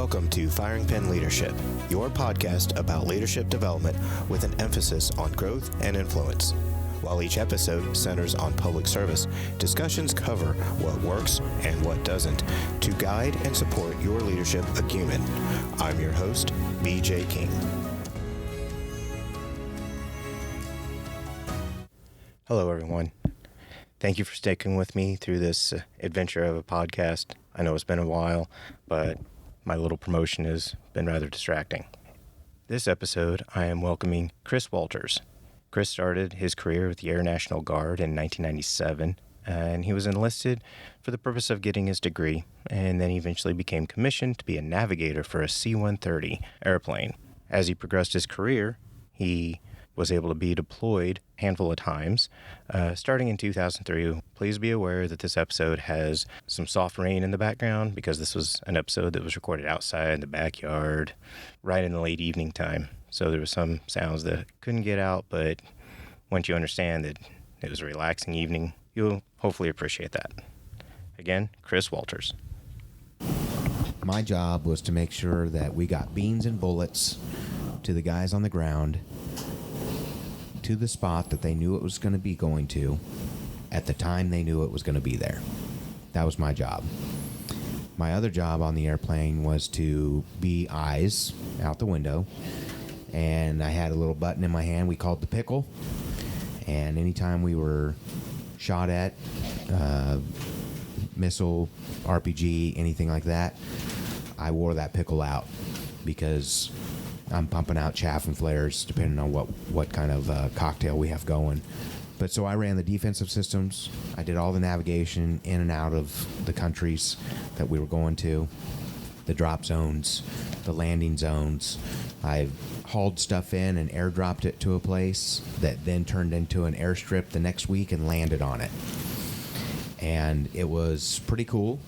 Welcome to Firing Pin Leadership, your podcast about leadership development with an emphasis on growth and influence. While each episode centers on public service, discussions cover what works and what doesn't to guide and support your leadership acumen. I'm your host, BJ King. Hello, everyone. Thank you for sticking with me through this adventure of a podcast. I know it's been a while, but my little promotion has been rather distracting. This episode, I am welcoming Chris Walters. Chris started his career with the Air National Guard in 1997, and he was enlisted for the purpose of getting his degree, and then eventually became commissioned to be a navigator for a C-130 airplane. As he progressed his career, he was able to be deployed a handful of times, starting in 2003. Please be aware that this episode has some soft rain in the background because this was an episode that was recorded outside in the backyard right in the late evening time. So there were some sounds that couldn't get out, but once you understand that it was a relaxing evening, you'll hopefully appreciate that. Again, Chris Walters. My job was to make sure that we got beans and bullets to the guys on the ground, to the spot that they knew it was going to be going to at the time they knew it was going to be there. That was my job. My other job on the airplane was to be eyes out the window, and I had a little button in my hand we called the pickle, and anytime we were shot at, missile, RPG, anything like that, I wore that pickle out because I'm pumping out chaff and flares depending on what kind of cocktail we have going. But so I ran the defensive systems. I did all the navigation in and out of the countries that we were going to, the drop zones, the landing zones. I hauled stuff in and airdropped it to a place that then turned into an airstrip the next week and landed on it. And it was pretty cool.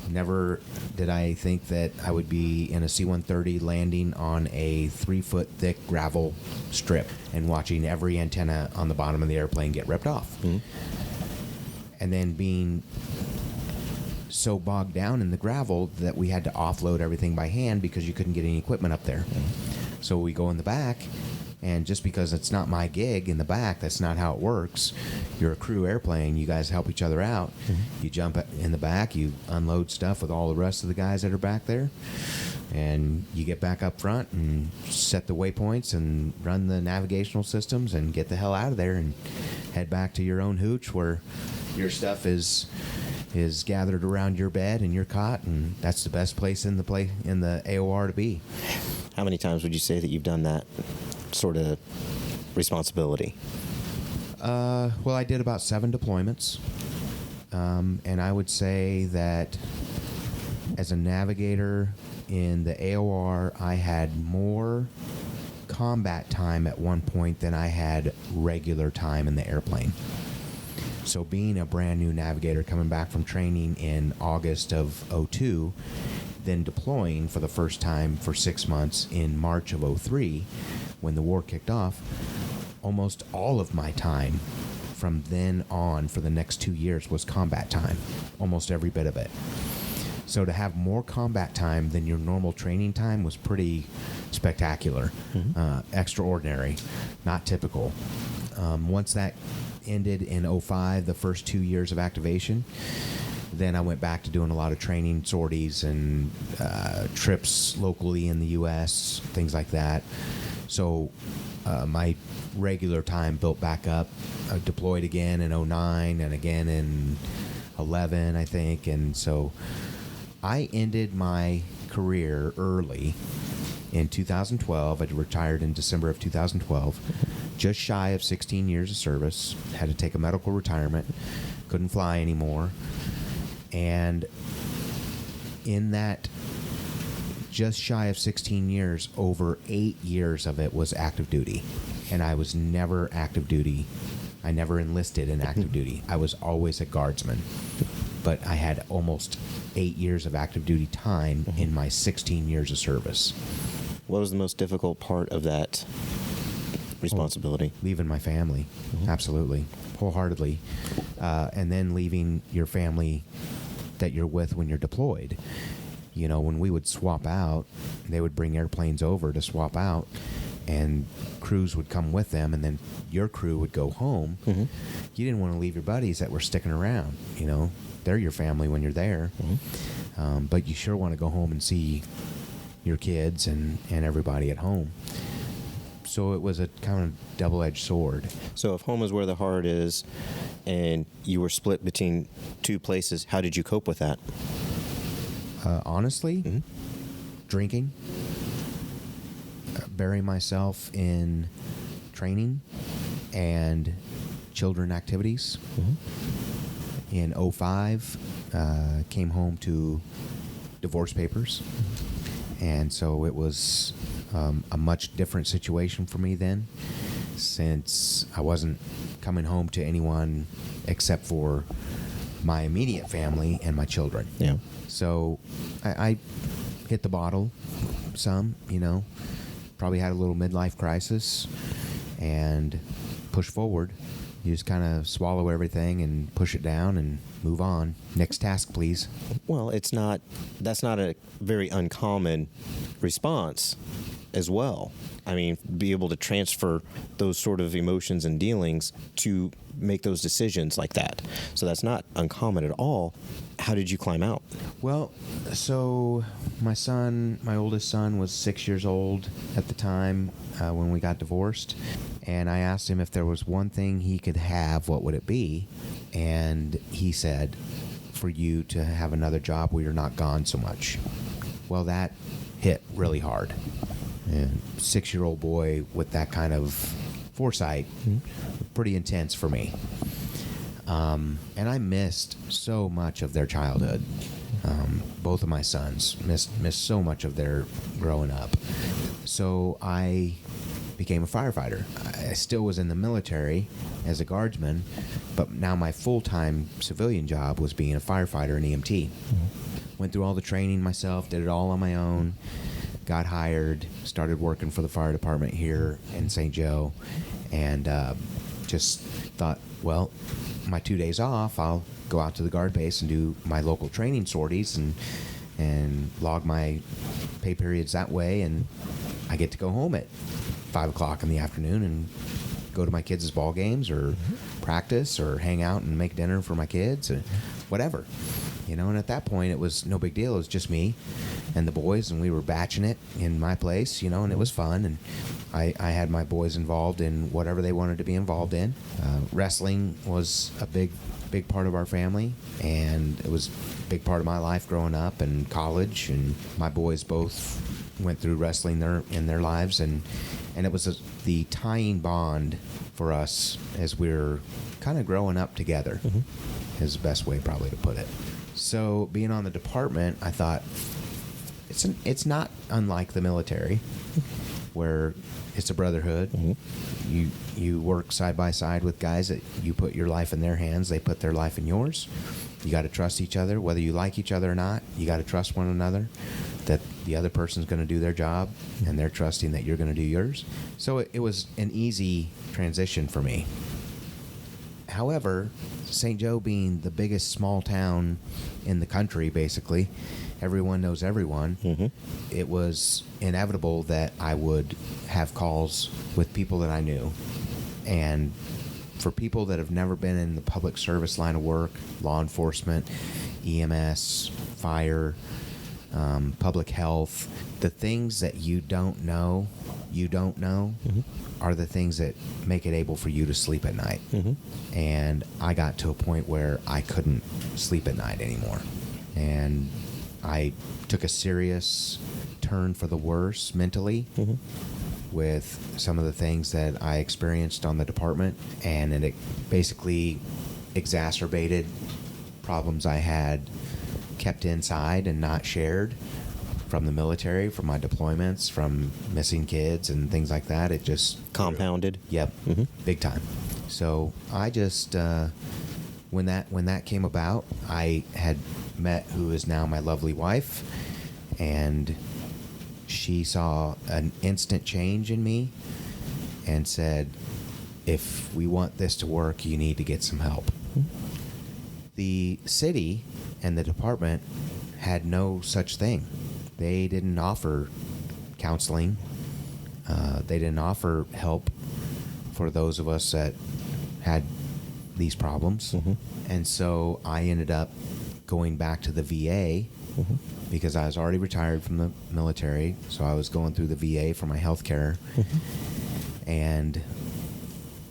Never did I think that I would be in a C-130 landing on a 3-foot thick gravel strip and watching every antenna on the bottom of the airplane get ripped off. Mm-hmm. And then being so bogged down in the gravel that we had to offload everything by hand because you couldn't get any equipment up there. Mm-hmm. So we go in the back, and just because it's not my gig in the back, that's not how it works. You're a crew airplane. You guys help each other out. Mm-hmm. You jump in the back. You unload stuff with all the rest of the guys that are back there. And you get back up front and set the waypoints and run the navigational systems and get the hell out of there and head back to your own hooch where your stuff is gathered around your bed and your cot, and that's the best place in the AOR to be. How many times would you say that you've done that sort of responsibility? Well, I did about 7 deployments, and I would say that as a navigator in the AOR, I had more combat time at one point than I had regular time in the airplane. So being a brand new navigator coming back from training in August of 2002, then deploying for the first time for 6 months in March of 2003, when the war kicked off, almost all of my time from then on for the next 2 years was combat time, almost every bit of it. So to have more combat time than your normal training time was pretty spectacular, extraordinary, not typical. Once that ended in 2005, the first 2 years of activation, then I went back to doing a lot of training sorties and trips locally in the U.S., things like that. So my regular time built back up. I deployed again in 2009 and again in 2011, I think. And so I ended my career early in 2012. I retired in December of 2012, just shy of 16 years of service. Had to take a medical retirement, couldn't fly anymore. And in that just shy of 16 years, over 8 years of it was active duty. And I was never active duty. I never enlisted in active duty. I was always a guardsman. But I had almost 8 years of active duty time in my 16 years of service. What was the most difficult part of that responsibility? Leaving my family, absolutely, wholeheartedly. And then leaving your family that you're with when you're deployed. you know, when we would swap out, they would bring airplanes over to swap out, and crews would come with them, and then your crew would go home. Mm-hmm. You didn't want to leave your buddies that were sticking around. You know, they're your family when you're there. Mm-hmm. But you sure want to go home and see your kids and everybody at home. So it was a kind of double-edged sword. So if home is where the heart is, and you were split between two places, how did you cope with that? Honestly, Mm-hmm. drinking, burying myself in training and children activities. Mm-hmm. In '05, came home to divorce papers. And so it was a much different situation for me then, since I wasn't coming home to anyone except for my immediate family and my children. Yeah. So I hit the bottle some, you know, probably had a little midlife crisis and push forward. You just kind of swallow everything and push it down and move on. Next task, please. Well, that's not a very uncommon response as well. I mean, be able to transfer those sort of emotions and dealings to make those decisions like that. So that's not uncommon at all. How did you climb out? Well, so my oldest son was 6 years old at the time when we got divorced. And I asked him if there was one thing he could have, what would it be? And he said, for you to have another job where you're not gone so much. Well, that hit really hard. And 6-year-old boy with that kind of foresight, pretty intense for me. And I missed so much of their childhood. Both of my sons missed so much of their growing up. So I became a firefighter. I still was in the military as a guardsman, but now my full-time civilian job was being a firefighter and EMT. Went through all the training myself, did it all on my own, got hired, started working for the fire department here in St. Joe, and just thought, well, my 2 days off, I'll go out to the guard base and do my local training sorties and log my pay periods that way, and I get to go home at 5 o'clock in the afternoon and go to my kids' ball games or practice or hang out and make dinner for my kids or whatever. You know, and at that point, it was no big deal. It was just me and the boys, and we were batching it in my place, you know, and it was fun. And I had my boys involved in whatever they wanted to be involved in. Wrestling was a big part of our family, and it was a big part of my life growing up and college. And my boys both went through wrestling in their lives, and it was the tying bond for us as we were kind of growing up together, is the best way probably to put it. So being on the department, I thought it's not unlike the military, where it's a brotherhood. You work side by side with guys that you put your life in their hands, they put their life in yours. You got to trust each other, whether you like each other or not. You got to trust one another, that the other person's going to do their job, and they're trusting that you're going to do yours. So it was an easy transition for me. However, St. Joe being the biggest small town in the country, basically, everyone knows everyone, it was inevitable that I would have calls with people that I knew. And for people that have never been in the public service line of work, law enforcement, EMS, fire, public health, the things that you don't know are the things that make it able for you to sleep at night. And I got to a point where I couldn't sleep at night anymore. And I took a serious turn for the worse mentally with some of the things that I experienced on the department, and it basically exacerbated problems I had kept inside and not shared from the military, from my deployments, from missing kids and things like that. It just Compounded. Yep, big time. So I just when that came about, I had met who is now my lovely wife, and she saw an instant change in me and said, if we want this to work, you need to get some help. The city and the department had no such thing. They didn't offer counseling. They didn't offer help for those of us that had these problems. And so I ended up going back to the VA because I was already retired from the military. So I was going through the VA for my health care. And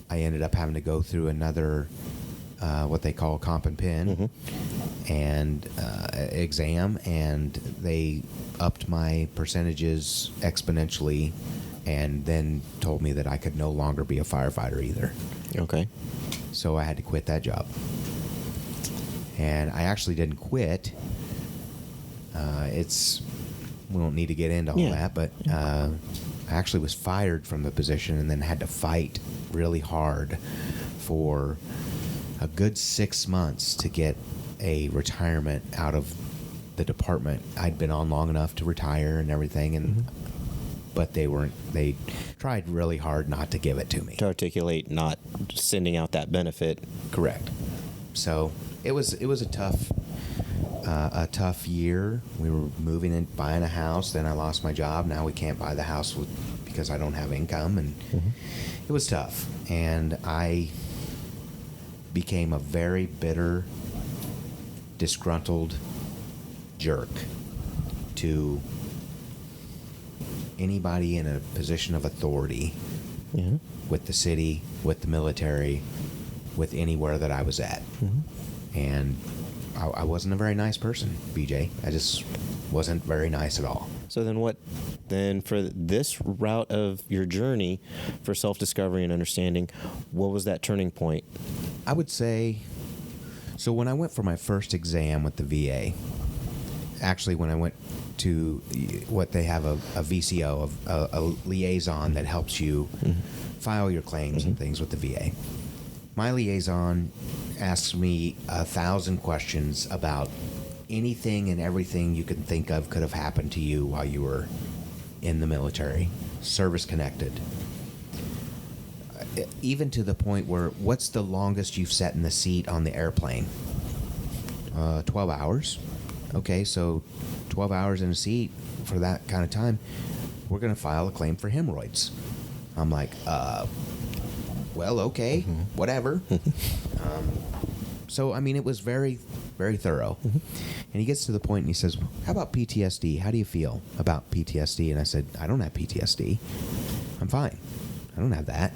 I ended up having to go through another, what they call comp and pin, and exam, and they upped my percentages exponentially, and then told me that I could no longer be a firefighter either. Okay. So I had to quit that job. And I actually didn't quit. We don't need to get into all that, but I actually was fired from the position and then had to fight really hard for a good 6 months to get a retirement out of the department. I'd been on long enough to retire and everything, and but they tried really hard not to give it to me. To articulate not sending out that benefit. Correct. So it was a tough year. We were moving and buying a house. Then I lost my job. Now we can't buy the house because I don't have income, and it was tough. And I became a very bitter, disgruntled jerk to anybody in a position of authority with the city, with the military, with anywhere that I was at. And I wasn't a very nice person, BJ. I just wasn't very nice at all. So then for this route of your journey for self-discovery and understanding, what was that turning point? I would say, so when I went for my first exam with the VA, actually when I went to what they have a VCO, a liaison that helps you file your claims and things with the VA. My liaison asked me 1,000 questions about anything and everything you can think of could have happened to you while you were in the military, service connected. Even to the point where, what's the longest you've sat in the seat on the airplane? 12 hours. Okay, so 12 hours in a seat for that kind of time, we're going to file a claim for hemorrhoids. I'm like, well, okay, whatever. So, I mean, it was very, very thorough. And he gets to the point and he says, how about PTSD? How do you feel about PTSD? And I said, I don't have PTSD. I'm fine. I don't have that.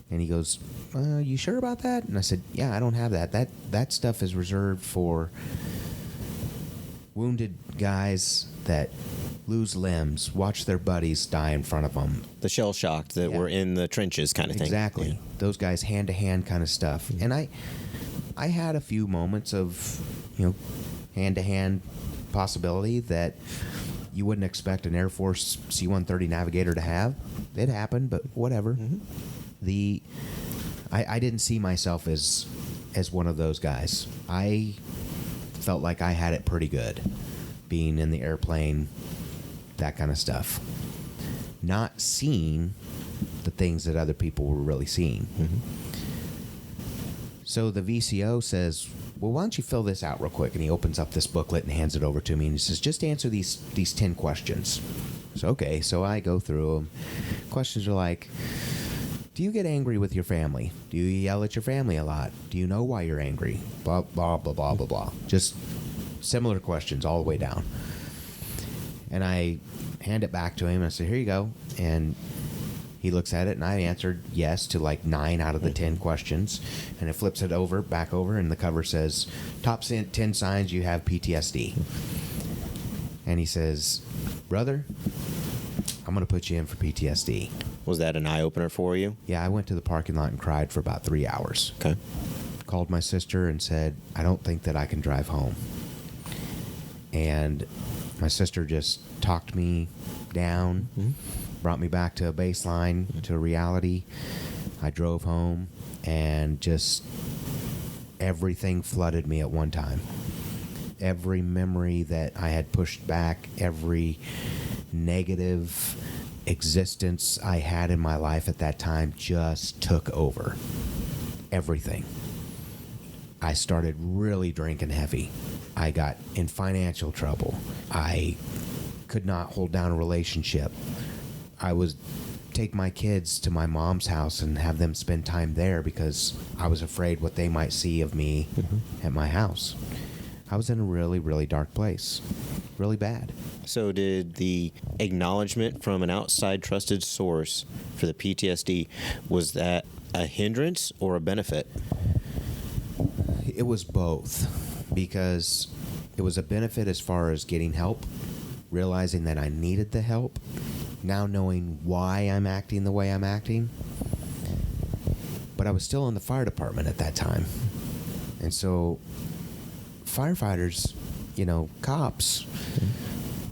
And he goes, you sure about that? And I said, yeah, I don't have that. That stuff is reserved for wounded guys that lose limbs, watch their buddies die in front of them. The shell shocked that were in the trenches kind of thing. Exactly. Yeah. Those guys hand-to-hand kind of stuff. And I had a few moments of, hand-to-hand possibility that you wouldn't expect an Air Force C-130 Navigator to have. It happened, but whatever. I didn't see myself as one of those guys. I felt like I had it pretty good, being in the airplane, that kind of stuff. Not seeing the things that other people were really seeing. So the VCO says, well, why don't you fill this out real quick? And he opens up this booklet and hands it over to me, and he says, just answer these 10 questions. So, okay, so I go through them. Questions are like, do you get angry with your family? Do you yell at your family a lot? Do you know why you're angry? Blah, blah, blah, blah, blah, blah. Just similar questions all the way down. And I hand it back to him, and I say, here you go. And he looks at it, and I answered yes to like 9 out of the 10 questions. And it flips it back over, and the cover says, top 10 signs you have PTSD. And he says, brother, I'm going to put you in for PTSD. Was that an eye-opener for you? Yeah, I went to the parking lot and cried for about 3 hours. Okay. Called my sister and said, I don't think that I can drive home. And my sister just talked me down, brought me back to a baseline, to a reality. I drove home, and just everything flooded me at one time. Every memory that I had pushed back, every negative existence I had in my life at that time just took over. Everything. I started really drinking heavy. I got in financial trouble. I could not hold down a relationship. I would take my kids to my mom's house and have them spend time there because I was afraid what they might see of me at my house. I was in a really, really dark place. Really bad. So did the acknowledgement from an outside trusted source for the PTSD, was that a hindrance or a benefit? It was both, because it was a benefit as far as getting help, realizing that I needed the help, now knowing why I'm acting the way I'm acting. But I was still in the fire department at that time. And so firefighters, cops,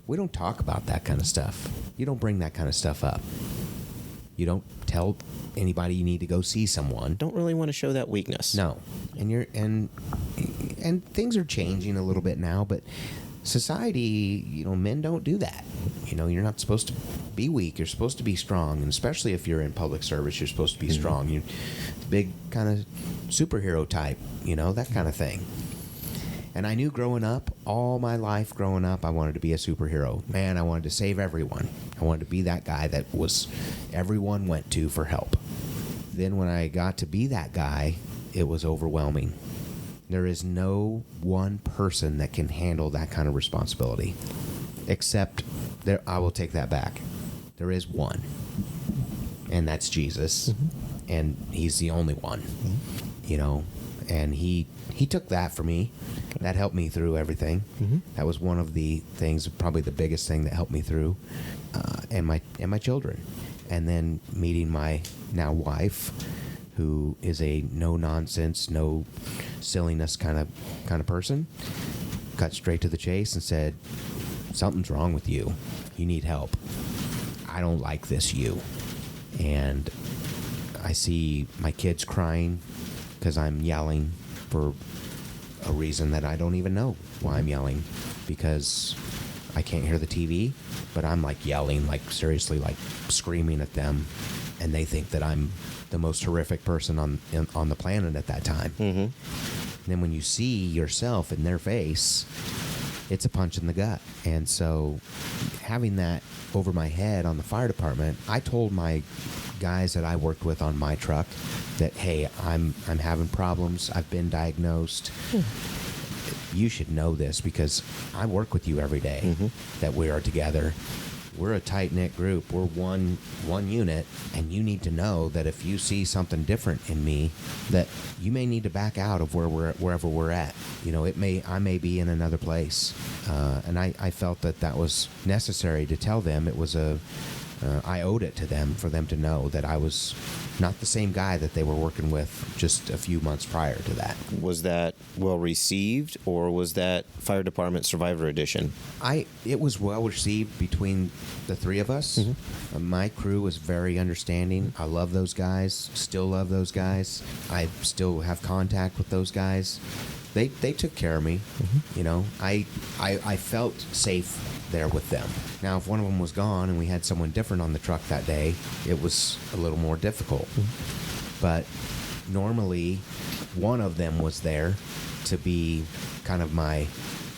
we don't talk about that kind of stuff. You don't bring that kind of stuff up. You don't tell anybody you need to go see someone. Don't really want to show that weakness. No. And things are changing a little bit now, but society, men don't do that. You're not supposed to be weak. You're supposed to be strong, and especially if you're in public service, you're supposed to be strong. You're big kind of superhero type, that kind of thing. And I knew growing up, all my life growing up, I wanted to be a superhero. Man, I wanted to save everyone. I wanted to be that guy that everyone went to for help. Then when I got to be that guy, it was overwhelming. There is no one person that can handle that kind of responsibility. Except, I will take that back. There is one. And that's Jesus. And he's the only one. And he took that for me. That helped me through everything. That was one of the things, probably the biggest thing that helped me through, and my children. And then meeting my now wife, who is a no nonsense, no silliness kind of person, cut straight to the chase and said, "Something's wrong with you. You need help. I don't like this you." And I see my kids crying because I'm yelling for a reason that I don't even know why I'm yelling, because I can't hear the TV, but I'm like yelling, like seriously, like screaming at them, and they think that I'm the most horrific person on the planet at that time. And then when you see yourself in their face, it's a punch in the gut. And so having that over my head on the fire department, I told my guys that I worked with on my truck that, hey, I'm having problems. I've been diagnosed. You should know this because I work with you every day, that we are together. We're a tight-knit group. We're one unit, and you need to know that if you see something different in me, that you may need to back out of wherever we're at. I may be in another place, and I felt that was necessary to tell them. It was I owed it to them for them to know that I was not the same guy that they were working with just a few months prior to that. Was that well received, or was that Fire Department Survivor Edition? It was well received between the three of us. My crew was very understanding. I love those guys, still love those guys. I still have contact with those guys. They took care of me. I felt safe there with them. Now, if one of them was gone and we had someone different on the truck that day, it was a little more difficult. But normally, one of them was there to be kind of my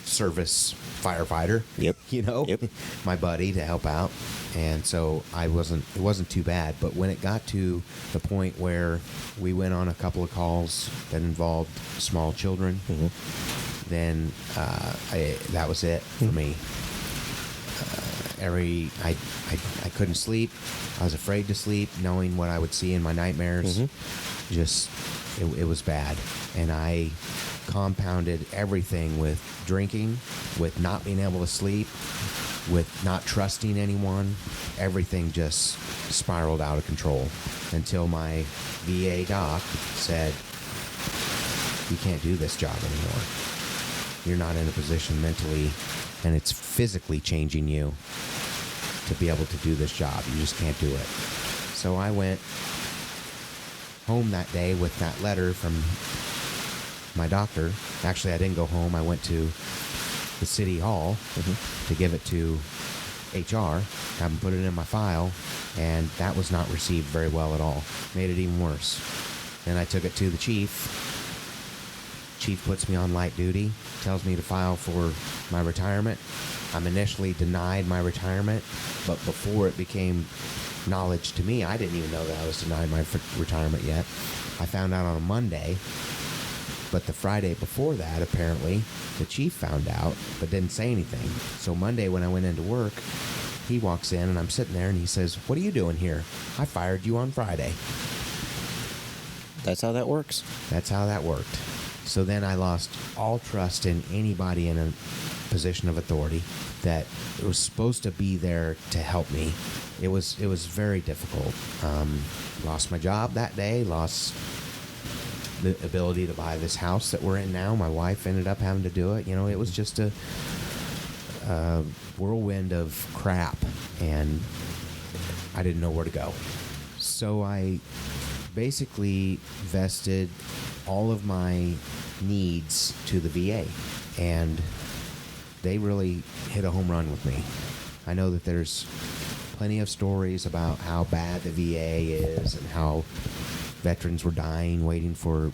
service firefighter. My buddy to help out. And so it wasn't too bad. But when it got to the point where we went on a couple of calls that involved small children, then that was it for me. I couldn't sleep. I was afraid to sleep, knowing what I would see in my nightmares. It was bad. And I compounded everything with drinking, with not being able to sleep, with not trusting anyone. Everything just spiraled out of control until my VA doc said, "You can't do this job anymore. You're not in a position mentally, and it's physically changing you to be able to do this job. You just can't do it." So I went home that day with that letter from my doctor. Actually, I didn't go home. I went to the city hall to give it to HR, have them put it in my file, and that was not received very well at all. Made it even worse. Then I took it to the chief chief puts me on light duty, tells me to file for my retirement. I'm initially denied my retirement, but before it became knowledge to me, I didn't even know that I was denied my retirement yet. I found out on a Monday, but the Friday before that, apparently, the chief found out, but didn't say anything. So Monday when I went into work, he walks in and I'm sitting there and he says, "What are you doing here? I fired you on Friday." That's how that works. That's how that worked. So then I lost all trust in anybody in a position of authority that was supposed to be there to help me. It was very difficult. Lost my job that day, lost the ability to buy this house that we're in now. My wife ended up having to do it. You know, it was just a whirlwind of crap, and I didn't know where to go. So I basically vested all of my needs to the VA, and they really hit a home run with me. I know that there's plenty of stories about how bad the VA is and how veterans were dying waiting for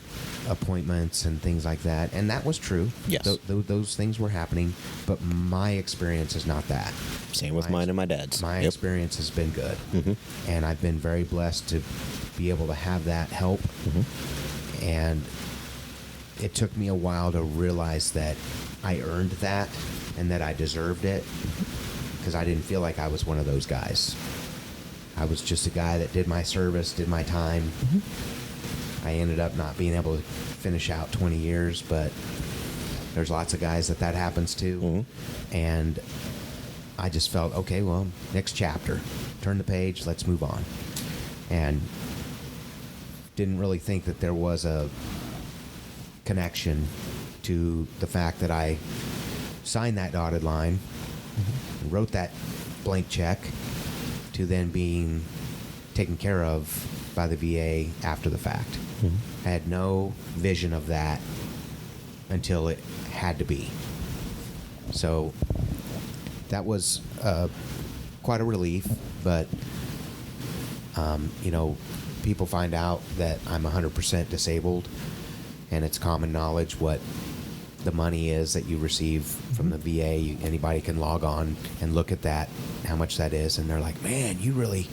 appointments and things like that, and that was true. Yes. Those things were happening, but my experience is not that. Same with mine and my dad's. My Yep. experience has been good, and I've been very blessed to be able to have that help. And it took me a while to realize that I earned that and that I deserved it, because I didn't feel like I was one of those guys. I was just a guy that did my service, did my time. I ended up not being able to finish out 20 years, but there's lots of guys that happens to. And I just felt, okay, well, next chapter. Turn the page, let's move on. And didn't really think that there was a connection to the fact that I signed that dotted line, wrote that blank check, to then being taken care of by the VA after the fact. I had no vision of that until it had to be. So that was quite a relief, but you know, people find out that I'm 100% disabled, and it's common knowledge what the money is that you receive from the VA. Anybody can log on and look at that, how much that is, and they're like, "Man, you really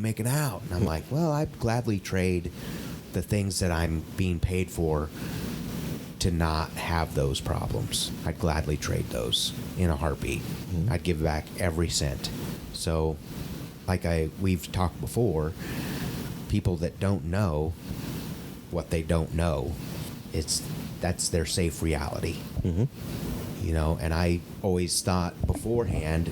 make it out." And I'm like, well, I'd gladly trade the things that I'm being paid for to not have those problems. I'd gladly trade those in a heartbeat. I'd give back every cent. So, like we've talked before, people that don't know what they don't know, that's their safe reality. You know, and I always thought beforehand,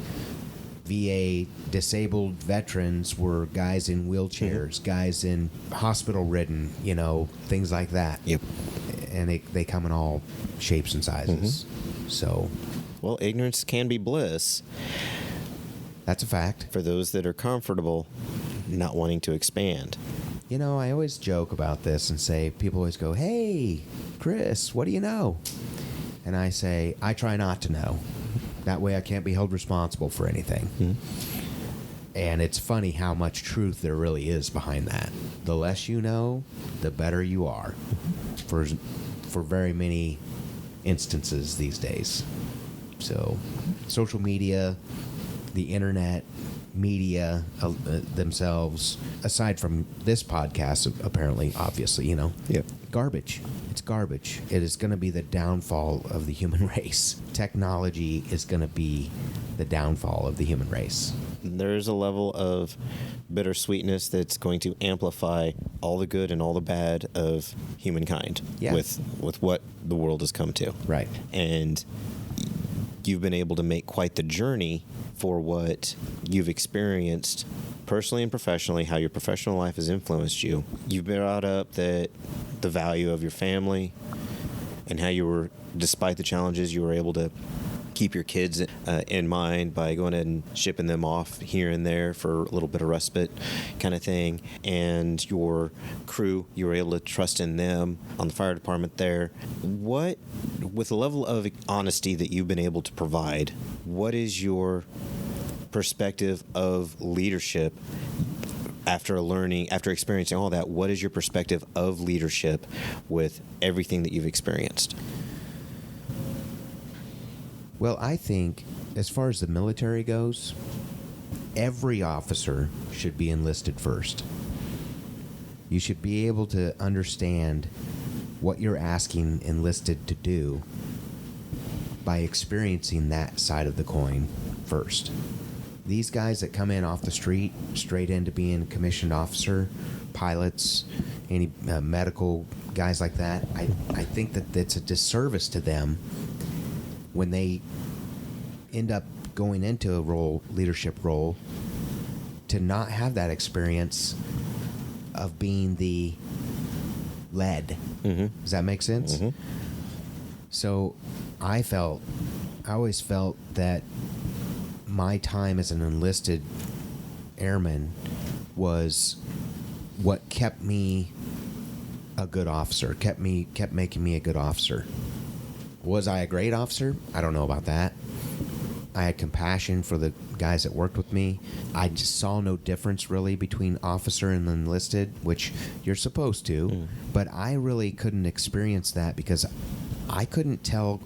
VA disabled veterans were guys in wheelchairs, guys in hospital-ridden, you know, things like that. Yep. And they come in all shapes and sizes. So, Well, ignorance can be bliss that's a fact. for those that are comfortable not wanting to expand. You know, I always joke about this and say, people always go, "Hey, Chris, what do you know?" And I say, I try not to know. That way I can't be held responsible for anything. And it's funny how much truth there really is behind that. The less you know, the better you are for very many instances these days. So, social media, the internet, media themselves, aside from this podcast, apparently, obviously, you know, garbage. It's garbage. It is going to be the downfall of the human race. Technology is going to be the downfall of the human race. There's a level of bittersweetness that's going to amplify all the good and all the bad of humankind with what the world has come to. Right. And you've been able to make quite the journey for what you've experienced personally and professionally, how your professional life has influenced you. You've brought up that the value of your family and how you were, despite the challenges, you were able to keep your kids in mind by going ahead and shipping them off here and there for a little bit of respite kind of thing. And your crew, you were able to trust in them on the fire department there. What, with the level of honesty that you've been able to provide, what is your perspective of leadership after experiencing all that, what is your perspective of leadership with everything that you've experienced? Well, I think as far as the military goes, every officer should be enlisted first. You should be able to understand what you're asking enlisted to do by experiencing that side of the coin first. These guys that come in off the street, straight into being commissioned officer, pilots, any medical guys like that, I think that it's a disservice to them when they end up going into a leadership role, to not have that experience of being the led. Mm-hmm. Does that make sense? Mm-hmm. So I always felt that my time as an enlisted airman was what kept me a good officer, kept making me a good officer. Was I a great officer? I don't know about that. I had compassion for the guys that worked with me. I just saw no difference really between officer and enlisted, which you're supposed to, but I really couldn't experience that because I couldn't tell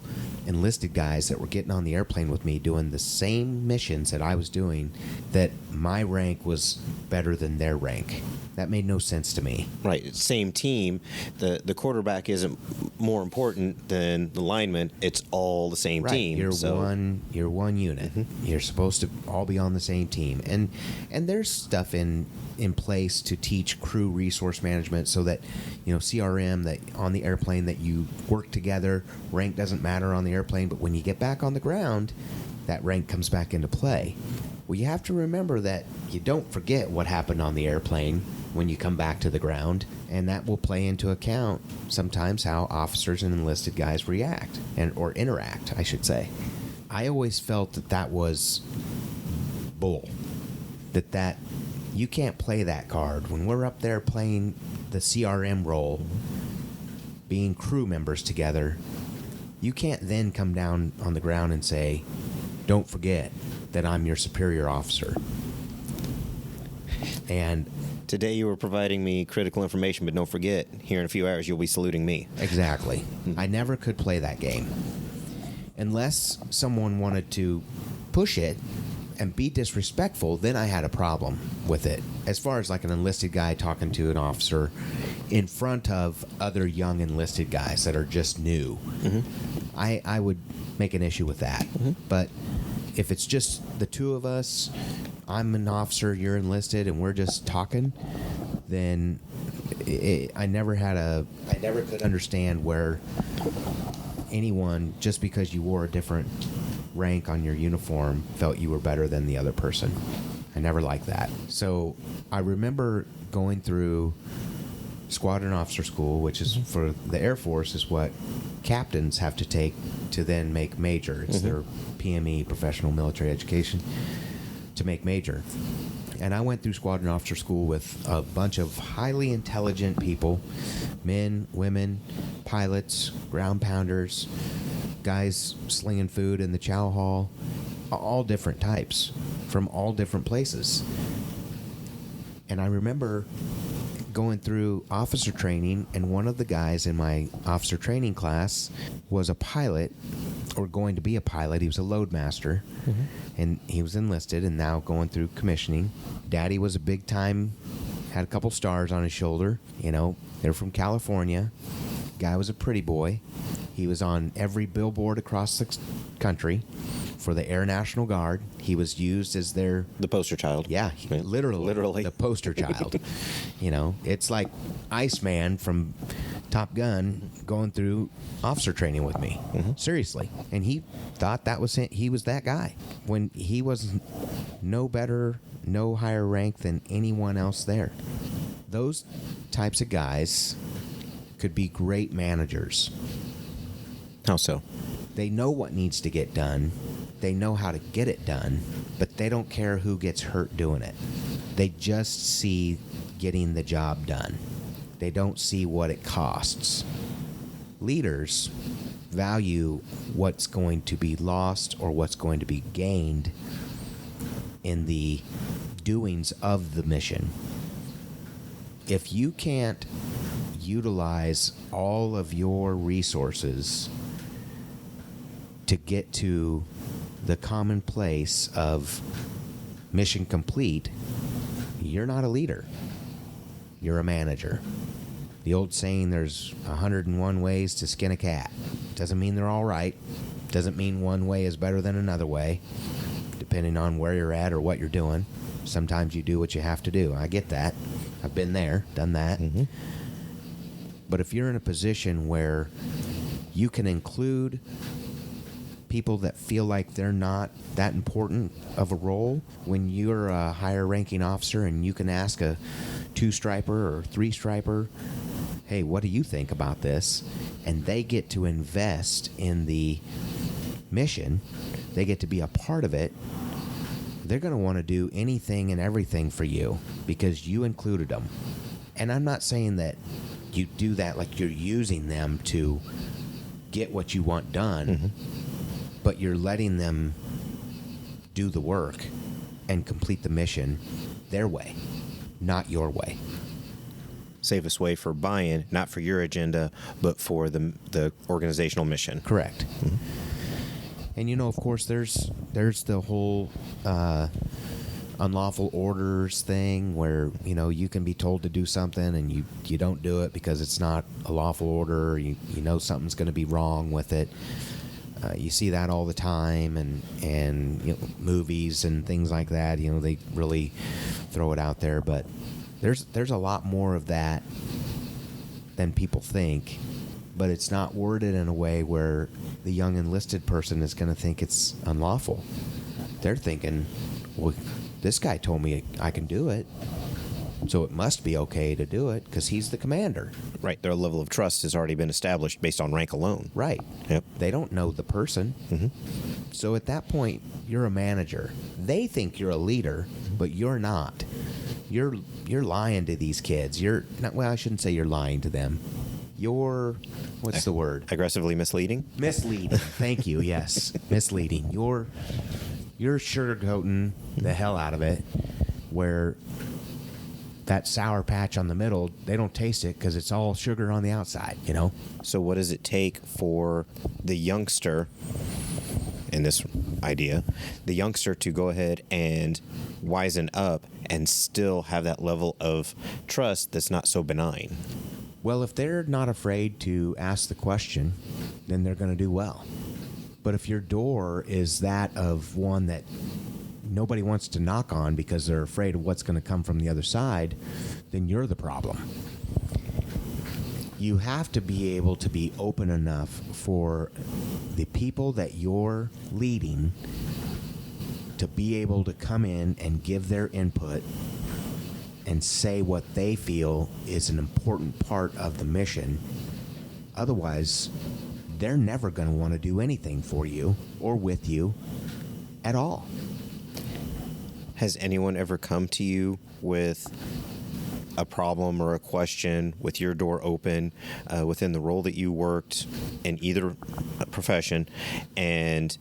enlisted guys that were getting on the airplane with me doing the same missions that I was doing that my rank was better than their rank. That made no sense to me. Right, same team. The quarterback isn't more important than the lineman. It's all the same team. You're one unit. Mm-hmm. You're supposed to all be on the same team. And there's stuff in place to teach crew resource management so that, CRM, that on the airplane that you work together. Rank doesn't matter on the airplane, but when you get back on the ground, that rank comes back into play. Well, you have to remember that you don't forget what happened on the airplane when you come back to the ground, and that will play into account sometimes how officers and enlisted guys react or interact, I should say. I always felt that was bull. That you can't play that card. When we're up there playing the CRM role, being crew members together, you can't then come down on the ground and say, don't forget that I'm your superior officer. And today you were providing me critical information, but don't forget, here in a few hours you'll be saluting me. Exactly. Mm-hmm. I never could play that game. Unless someone wanted to push it and be disrespectful, then I had a problem with it. As far as like an enlisted guy talking to an officer in front of other young enlisted guys that are just new, I would make an issue with that. But if it's just the two of us, I'm an officer, you're enlisted, and we're just talking, then I never could understand where anyone, just because you wore a different rank on your uniform, felt you were better than the other person. I never liked that. So I remember going through squadron officer school, which is for the Air Force, is what captains have to take to then make major. It's their PME, professional military education, to make major. And I went through squadron officer school with a bunch of highly intelligent people, men, women, pilots, ground pounders, guys slinging food in the chow hall, all different types from all different places. And I remember going through officer training, and one of the guys in my officer training class was a pilot, or going to be a pilot. He was a loadmaster, and he was enlisted and now going through commissioning. Daddy was a big time, had a couple stars on his shoulder. They're from California. Guy was a pretty boy. He was on every billboard across the country for the Air National Guard. He was used as the poster child. Yeah, literally the poster child. It's like Iceman from Top Gun going through officer training with me. Seriously. And he thought he was that guy when he was no better, no higher rank than anyone else there. Those types of guys could be great managers. How so? They know what needs to get done. They know how to get it done, but they don't care who gets hurt doing it. They just see getting the job done. They don't see what it costs. Leaders value what's going to be lost or what's going to be gained in the doings of the mission. if you can't utilize all of your resources to get to the common place of mission complete, you're not a leader. You're a manager. The old saying, there's 101 ways to skin a cat. Doesn't mean they're all right. Doesn't mean one way is better than another way, depending on where you're at or what you're doing. Sometimes you do what you have to do. I get that. I've been there, done that. Mm-hmm. But if you're in a position where you can include people that feel like they're not that important of a role, when you're a higher ranking officer and you can ask a 2-striper or 3-striper, hey, what do you think about this? And they get to invest in the mission, they get to be a part of it, they're going to want to do anything and everything for you because you included them. And I'm not saying that you do that like you're using them to get what you want done, Mm-hmm. but you're letting them do the work and complete the mission their way, not your way. Safest way for buy-in, not for your agenda, but for the organizational mission. Correct. Mm-hmm. And of course, there's the whole unlawful orders thing where you can be told to do something and you don't do it because it's not a lawful order. You know something's going to be wrong with it. You see that all the time, and movies and things like that. They really throw it out there, but there's a lot more of that than people think. But it's not worded in a way where the young enlisted person is going to think it's unlawful. They're thinking, well, this guy told me I can do it, so it must be okay to do it because he's the commander. Right. Their level of trust has already been established based on rank alone. Right. Yep. They don't know the person. Mm-hmm. So at that point, you're a manager. They think you're a leader, but you're not. You're lying to these kids. You're not. Well, I shouldn't say you're lying to them. You're, what's the word? Aggressively misleading? Misleading. Thank you. Yes, misleading. You're sugarcoating the hell out of it, where that Sour Patch on the middle, they don't taste it because it's all sugar on the outside. So what does it take for the youngster in this idea, the youngster to go ahead and wisen up and still have that level of trust that's not so benign? Well, if they're not afraid to ask the question, then they're going to do well. But if your door is that of one that nobody wants to knock on because they're afraid of what's going to come from the other side, then you're the problem. You have to be able to be open enough for the people that you're leading to be able to come in and give their input and say what they feel is an important part of the mission. Otherwise, they're never going to want to do anything for you or with you at all. Has anyone ever come to you with a problem or a question with your door open within the role that you worked in either profession, and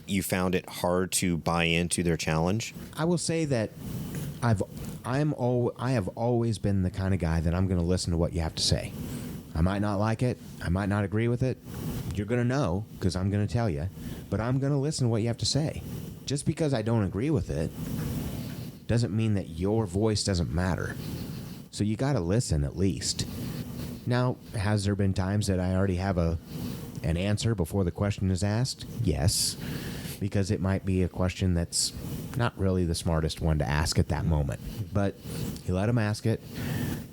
you found it hard to buy into their challenge? I will say that I have always been the kind of guy that I'm going to listen to what you have to say. I might not like it. I might not agree with it. You're going to know because I'm going to tell you. But I'm going to listen to what you have to say. Just because I don't agree with it doesn't mean that your voice doesn't matter. So you got to listen at least. Now, has there been times that I already have an answer before the question is asked? Yes. Because it might be a question that's not really the smartest one to ask at that moment. But you let them ask it,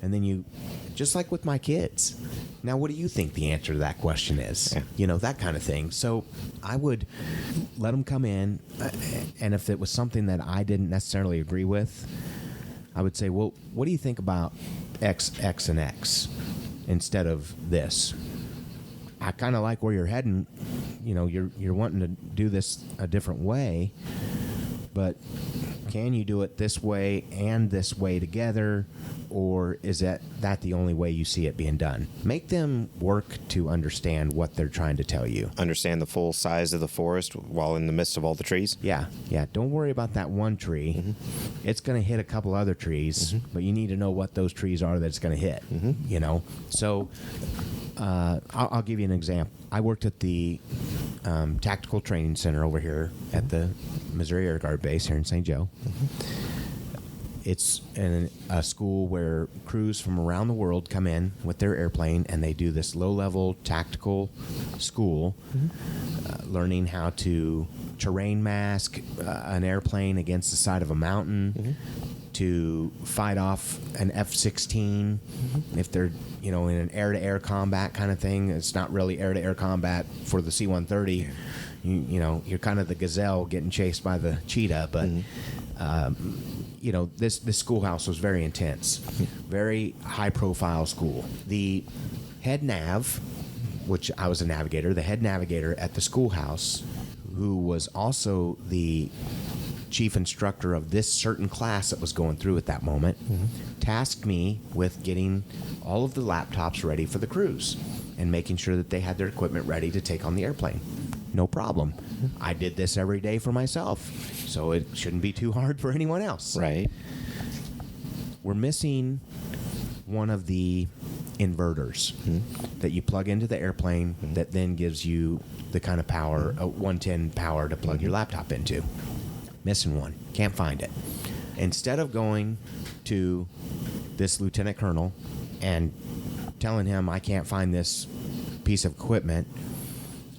and then you, just like with my kids, now what do you think the answer to that question is? Yeah. That kind of thing. So I would let them come in, and if it was something that I didn't necessarily agree with, I would say, well, what do you think about X, X, and X instead of this? I kind of like where you're heading. You're wanting to do this a different way, but can you do it this way and this way together, or is that the only way you see it being done? Make them work to understand what they're trying to tell you. Understand the full size of the forest while in the midst of all the trees. Yeah. Don't worry about that one tree. Mm-hmm. It's going to hit a couple other trees, mm-hmm. but you need to know what those trees are that it's going to hit. Mm-hmm. So I'll give you an example. I worked at the Tactical Training Center over here at the Missouri Air Guard Base here in St. Joe. Mm-hmm. It's a school where crews from around the world come in with their airplane, and they do this low-level tactical school, mm-hmm. Learning how to terrain mask an airplane against the side of a mountain, mm-hmm. to fight off an F-16, mm-hmm. if they're in an air-to-air combat kind of thing. It's not really air-to-air combat for the C-130. You're kind of the gazelle getting chased by the cheetah, but this schoolhouse was very intense, very high-profile school. The head nav, which I was a navigator, the head navigator at the schoolhouse, who was also the chief instructor of this certain class that was going through at that moment, mm-hmm. tasked me with getting all of the laptops ready for the crews and making sure that they had their equipment ready to take on the airplane. No problem. Mm-hmm. I did this every day for myself, so it shouldn't be too hard for anyone else. Right. We're missing one of the inverters, mm-hmm. that you plug into the airplane, mm-hmm. that then gives you the kind of power, 110 power to plug mm-hmm. your laptop into. Missing one. Can't find it. Instead of going to this lieutenant colonel and telling him I can't find this piece of equipment,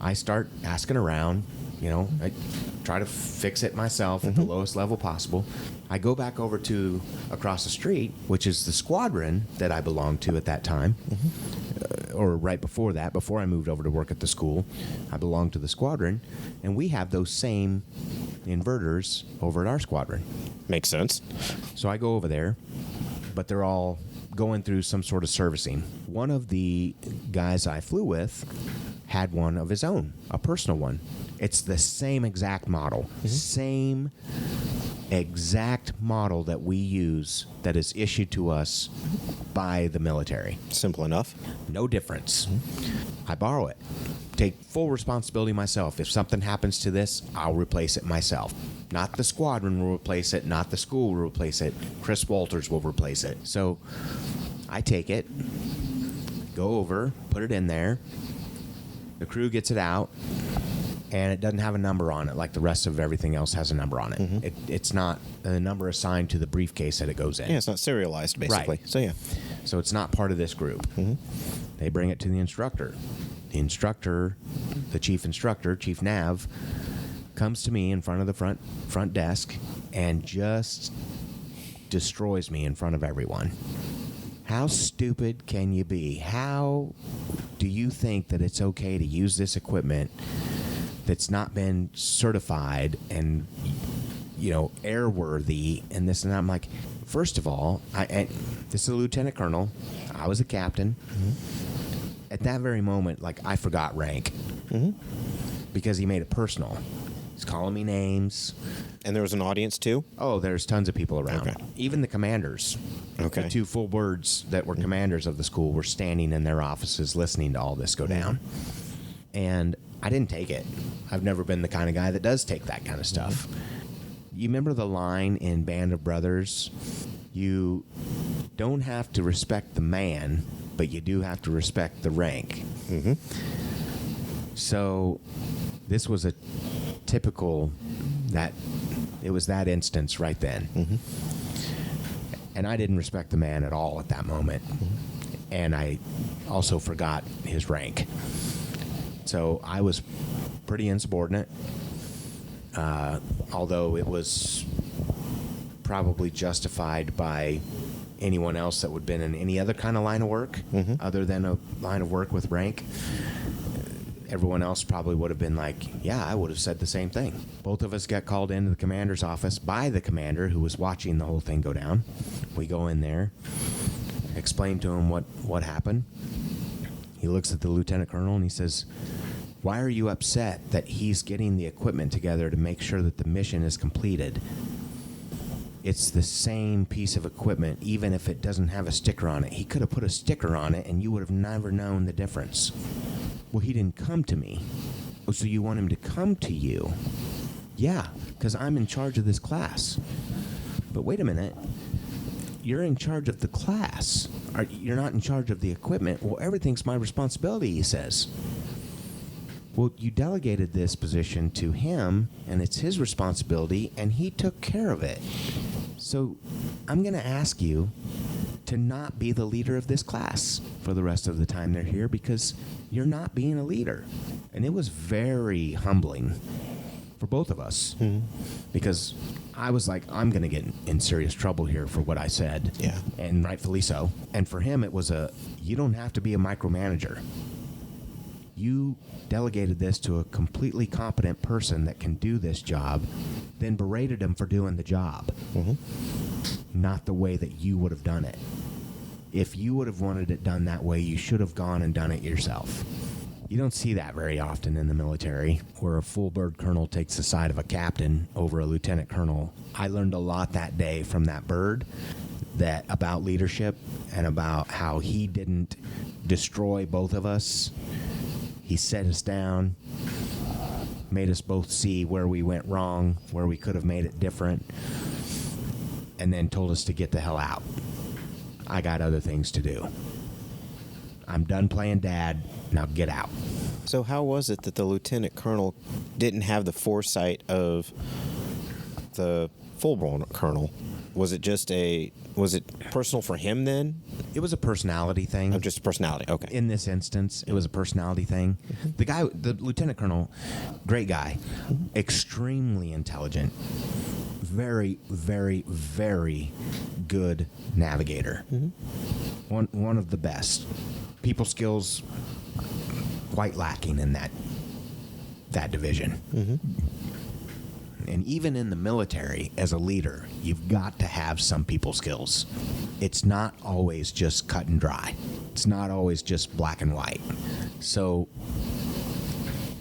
I start asking around. I try to fix it myself, mm-hmm. at the lowest level possible. I go back over to across the street, which is the squadron that I belonged to at that time, mm-hmm. Or right before that, before I moved over to work at the school. I belonged to the squadron, and we have those same inverters over at our squadron. Makes sense. So I go over there, but they're all going through some sort of servicing. One of the guys I flew with had one of his own, a personal one. It's the same exact model, mm-hmm. same exact model that we use, that is issued to us by the military. Simple enough. No difference. Mm-hmm. I borrow it. Take full responsibility myself. If something happens to this, I'll replace it myself. Not the squadron will replace it, not the school will replace it. Chris Walters will replace it. So I take it, go over, put it in there. The crew gets it out, and it doesn't have a number on it like the rest of everything else has a number on it. Mm-hmm. It's not a number assigned to the briefcase that it goes in. Yeah, it's not serialized, basically. Right. So, yeah. So it's not part of this group. Mm-hmm. They bring it to the instructor. The instructor, the chief instructor, Chief Nav, comes to me in front of the front desk and just destroys me in front of everyone. How stupid can you be? How do you think that it's okay to use this equipment that's not been certified and, airworthy and this and that? I'm like, first of all, this is a lieutenant colonel. I was a captain. Mm-hmm. At that very moment, I forgot rank, mm-hmm. because he made it personal. He's calling me names. And there was an audience too? Oh, there's tons of people around. Okay. Even the commanders. Okay. The two full birds that were commanders of the school were standing in their offices listening to all this go down. And I didn't take it. I've never been the kind of guy that does take that kind of stuff. You remember the line in Band of Brothers? You don't have to respect the man, but you do have to respect the rank. Mm-hmm. So this was a typical it was that instance right then. Mm-hmm. And I didn't respect the man at all at that moment. Mm-hmm. And I also forgot his rank. So I was pretty insubordinate, although it was probably justified by anyone else that would have been in any other kind of line of work, mm-hmm. other than a line of work with rank. Everyone else probably would have been like, yeah, I would have said the same thing. Both of us got called into the commander's office by the commander who was watching the whole thing go down. We go in there, explain to him what happened. He looks at the lieutenant colonel and he says, why are you upset that he's getting the equipment together to make sure that the mission is completed? It's the same piece of equipment, even if it doesn't have a sticker on it. He could have put a sticker on it, and you would have never known the difference. Well, he didn't come to me. Oh, so you want him to come to you? Yeah, because I'm in charge of this class. But wait a minute. You're in charge of the class. You're not in charge of the equipment. Well, everything's my responsibility, he says. Well, you delegated this position to him, and it's his responsibility, and he took care of it. So I'm going to ask you to not be the leader of this class for the rest of the time they're here, because you're not being a leader. And it was very humbling for both of us, because I was like, I'm going to get in serious trouble here for what I said. Yeah. And rightfully so. And for him, it was you don't have to be a micromanager. You delegated this to a completely competent person that can do this job, then berated him for doing the job. Not the way that you would have done it. If you would have wanted it done that way, you should have gone and done it yourself. You don't see that very often in the military, where a full bird colonel takes the side of a captain over a lieutenant colonel. I learned a lot that day from that bird about leadership and about how he didn't destroy both of us. He set us down, made us both see where we went wrong, where we could have made it different, and then told us to get the hell out. I got other things to do. I'm done playing dad. Now get out. So how was it that the lieutenant colonel didn't have the foresight of the full-blown colonel? Was it personal for him then? It was a personality thing. Oh, just a personality. Okay. In this instance, it was a personality thing. The lieutenant colonel, great guy, extremely intelligent, very, very, very good navigator. One of the best. People skills quite lacking in that division. And even in the military, as a leader, you've got to have some people skills. It's not always just cut and dry. It's not always just black and white. So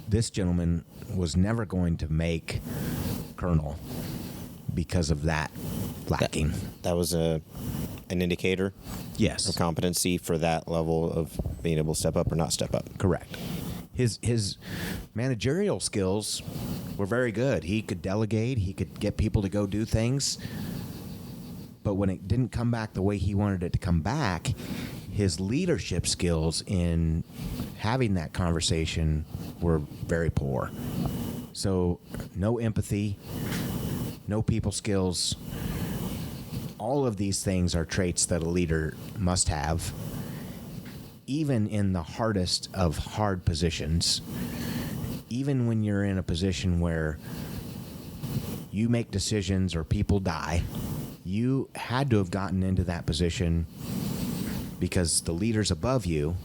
this gentleman was never going to make colonel because of that lacking. That was an indicator? Yes. For competency for that level of being able to step up or not step up? Correct. His managerial skills were very good. He could delegate. He could get people to go do things. But when it didn't come back the way he wanted it to come back, his leadership skills in having that conversation were very poor. So no empathy, no people skills. All of these things are traits that a leader must have. Even in the hardest of hard positions, even when you're in a position where you make decisions or people die, you had to have gotten into that position because the leaders above you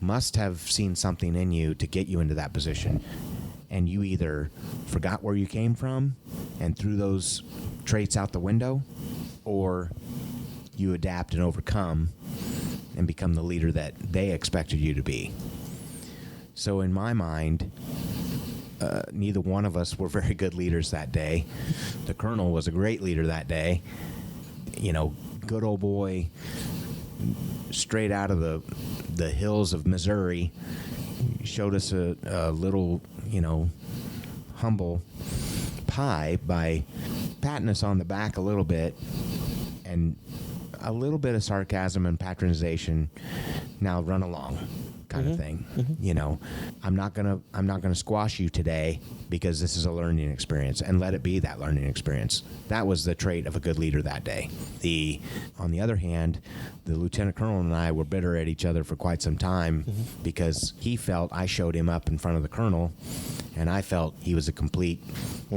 must have seen something in you to get you into that position. And you either forgot where you came from and threw those traits out the window, or you adapt and overcome and become the leader that they expected you to be. So in my mind, neither one of us were very good leaders that day. The colonel was a great leader that day. You know, good old boy, straight out of the hills of Missouri, showed us a little, humble pie by patting us on the back a little bit and a little bit of sarcasm and patronization. Now run along, kind of thing. I'm not gonna squash you today because this is a learning experience, and let it be that learning experience. That was the trait of a good leader that day. On the other hand, the lieutenant colonel and I were bitter at each other for quite some time because he felt I showed him up in front of the colonel, and I felt he was a complete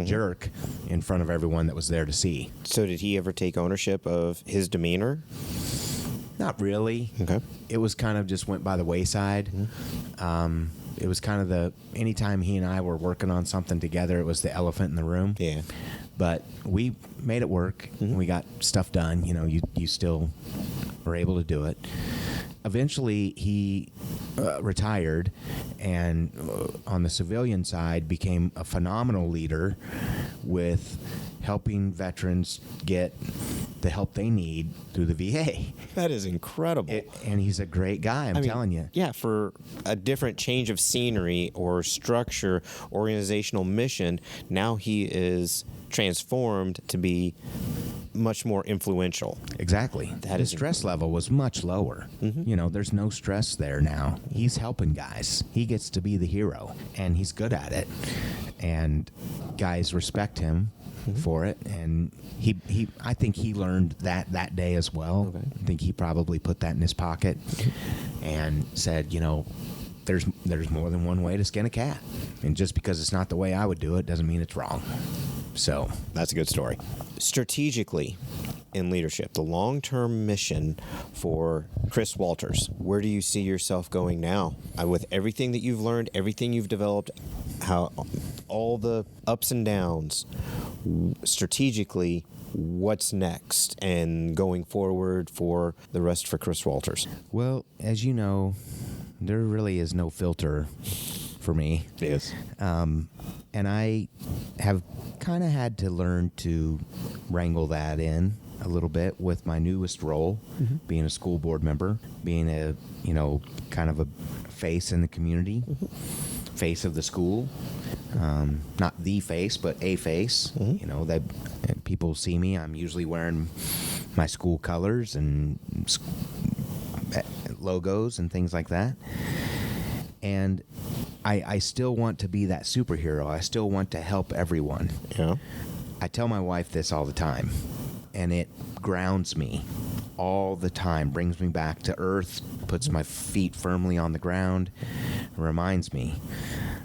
jerk in front of everyone that was there to see. So did he ever take ownership of his demeanor? Not really. Okay. It was kind of just went by the wayside. It was kind of anytime he and I were working on something together, it was the elephant in the room. Yeah. But we made it work. We got stuff done. You still were able to do it. Eventually, he retired, and on the civilian side became a phenomenal leader with helping veterans get the help they need through the VA. That is incredible. And he's a great guy, I'm telling you. Yeah, for a different change of scenery or structure, organizational mission, now he is transformed to be much more influential. Exactly. His stress level was much lower. You know, there's no stress there now. He's helping guys. He gets to be the hero, and he's good at it. And guys respect him for it, and I think he learned that day as well. Okay. I think he probably put that in his pocket and said, you know, there's more than one way to skin a cat, and just because it's not the way I would do it doesn't mean it's wrong. So That's a good story. Strategically, in leadership, the long-term mission for Chris Walters, where do you see yourself going now? With everything that you've learned, everything you've developed, how all the ups and downs, strategically, what's next and going forward for the rest for Chris Walters? Well, as you know, there really is no filter for me. Yes. And I have kind of had to learn to wrangle that in a little bit with my newest role, being a school board member, being a, you know, kind of a face in the community, face of the school. Not the face, but a face. You know, that people see me. I'm usually wearing my school colors and logos and things like that. And I still want to be that superhero. I still want to help everyone. Yeah. I tell my wife this all the time, and it grounds me all the time, brings me back to earth, puts my feet firmly on the ground, reminds me